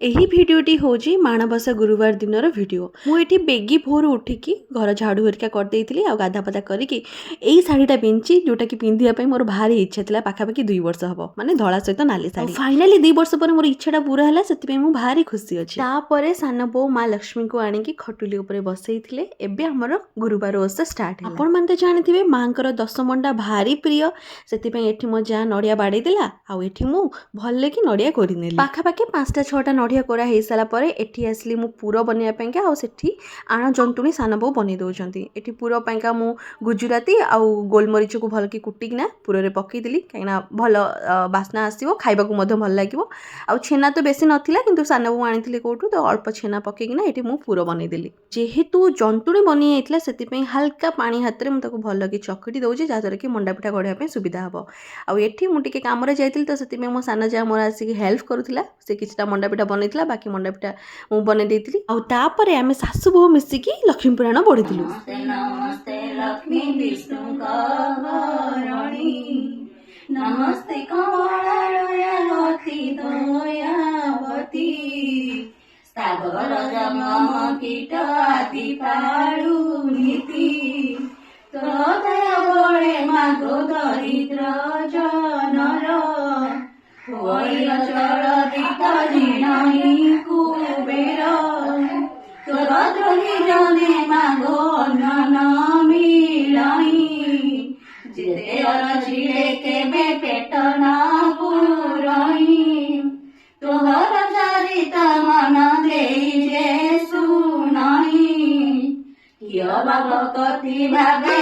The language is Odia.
ଏହି ଭିडिଓଟି ହେଉଛି ମାଣବସା ଗୁରୁବାର ଦିନର ଭିଡ଼ିଓ। ମୁଁ ଏଠି ବେଗି ଭୋରୁ ଉଠିକି ଘର ଝାଡ଼ୁ ହେରିକା କରିଦେଇଥିଲି ଆଉ ଗାଧାପାଧା କରିକି ଏଇ ଶାଢ଼ୀଟା ପିନ୍ଧିଛି, ଯେଉଁଟାକି ପିନ୍ଧିବା ପାଇଁ ମୋର ଭାରି ଇଚ୍ଛା ଥିଲା। ପାଖାପାଖି 2 ବର୍ଷ ହେବ, ମାନେ ଧଳା ସହିତ ନାଲି ଶାଢ଼ୀ। ଫାଇନାଲି 2 ବର୍ଷ ପରେ ମୋର ଇଚ୍ଛାଟା ପୁରା ହେଲା, ସେଥିପାଇଁ ମୁଁ ଭାରି ଖୁସି ଅଛି। ତାପରେ ସାନ ବୋଉ ମା ଲକ୍ଷ୍ମୀଙ୍କୁ ଆଣିକି ଖଟୁଲି ଉପରେ ବସେଇଥିଲେ। ଏବେ ଆମର ଗୁରୁବାର ଓଷା ଷ୍ଟାର୍ଟ ହେଲା। ଆପଣମାନେ ତ ଜାଣିଥିବେ ମାଙ୍କର 10 ମଣ୍ଡା ଭାରି ପ୍ରିୟ, ସେଥିପାଇଁ ଏଠି ମୋ ଯାଆ ନଡ଼ିଆ ବାଡ଼େଇ ଦେଲା ଆଉ ଏଠି ମୁଁ ଭଲକି ନଡ଼ିଆ କୋରିନେଲି। ପାଖାପାଖି 5ଟା 6ଟା ନଡ଼ିଆ କୋରା ହେଇସାରିଲା ପରେ ଏଠି ଆସିଲି ମୁଁ ପୁର ବନେଇବା ପାଇଁକା, ଆଉ ସେଠି ଆଣ ଜନ୍ତୁଣି ସାନ ବୋଉ ବନେଇ ଦେଉଛନ୍ତି। ଏଠି ପୁର ପାଇଁକା ମୁଁ ଗୁଜୁରାତି ଆଉ ଗୋଲମରିଚକୁ ଭଲକି କୁଟିକିନା ପୁରରେ ପକେଇଦେଲି, କାହିଁକିନା ଭଲ ବାସ୍ନା ଆସିବ, ଖାଇବାକୁ ମଧ୍ୟ ଭଲ ଲାଗିବ। ଆଉ ଛେନା ତ ବେଶୀ ନଥିଲା, କିନ୍ତୁ ସାନ ବୋଉ ଆଣିଥିଲି କେଉଁଠୁ, ତ ଅଳ୍ପ ଛେନା ପକେଇକିନା ଏଠି ମୁଁ ପୁର ବନେଇଦେଲି। ଯେହେତୁ ଜନ୍ତୁଣି ବନେଇ ଯାଇଥିଲା, ସେଥିପାଇଁ ହାଲକା ପାଣି ହାତରେ ମୁଁ ତାକୁ ଭଲକି ଚକଟି ଦେଉଛି, ଯାହାଦ୍ୱାରା କି ମଣ୍ଡା ପିଠା ଗଢ଼ିବା ପାଇଁ ସୁବିଧା ହେବ। ଆଉ ଏଠି ମୁଁ ଟିକେ କାମରେ ଯାଇଥିଲି, ତ ସେଥିପାଇଁ ମୋ ସାନ ଯାଆ ମୋର ଆସିକି ହେଲ୍ପ କରୁଥିଲା। ସେ କିଛିଟା ମଣ୍ଡା ପିଠା ବନେଇଥିଲା, ବାକି ମଣ୍ଡା ପିଠା ମୁଁ ବନେଇ ଦେଇଥିଲି। ଆଉ ତାପରେ ଆମେ ଶାଶୁ ବୋହୂ ମିଶିକି ଲକ୍ଷ୍ମୀ ପୁରାଣ ପଢ଼ିଥିଲୁ। ନମସ୍ତେ ଲକ୍ଷ୍ମୀ ବିଷ୍ଣୁଙ୍କ ଘରଣୀ, ନମସ୍ତେ କମଳାଳୟାବତୀ ଦୟାବତୀ, ସ୍ଥାବର ଜଙ୍ଗମ କୀଟ ଆଦି ପାଳୁ ନୀତି, ତୋର ବଳେ ମାଗୋ ଦରିଦ୍ର ଜନର, ହୁଅଇ ଅଚଳ ବିତ ଜିଣଇ କୁବେର, ତୋର ଦ୍ରୋହୀ ଜନେ ମାଗୋ ଅନ୍ନ ମିଳଇ, ଯେତେ ଅରଜିଲେ କେବେ ପେଟ ନ ପୁରଇ, ତୋହର ଚରିତ ମନ ଦେଇ ଯେ ଶୁଣଇ, କିୟ ବାବ କତି ଭାବେ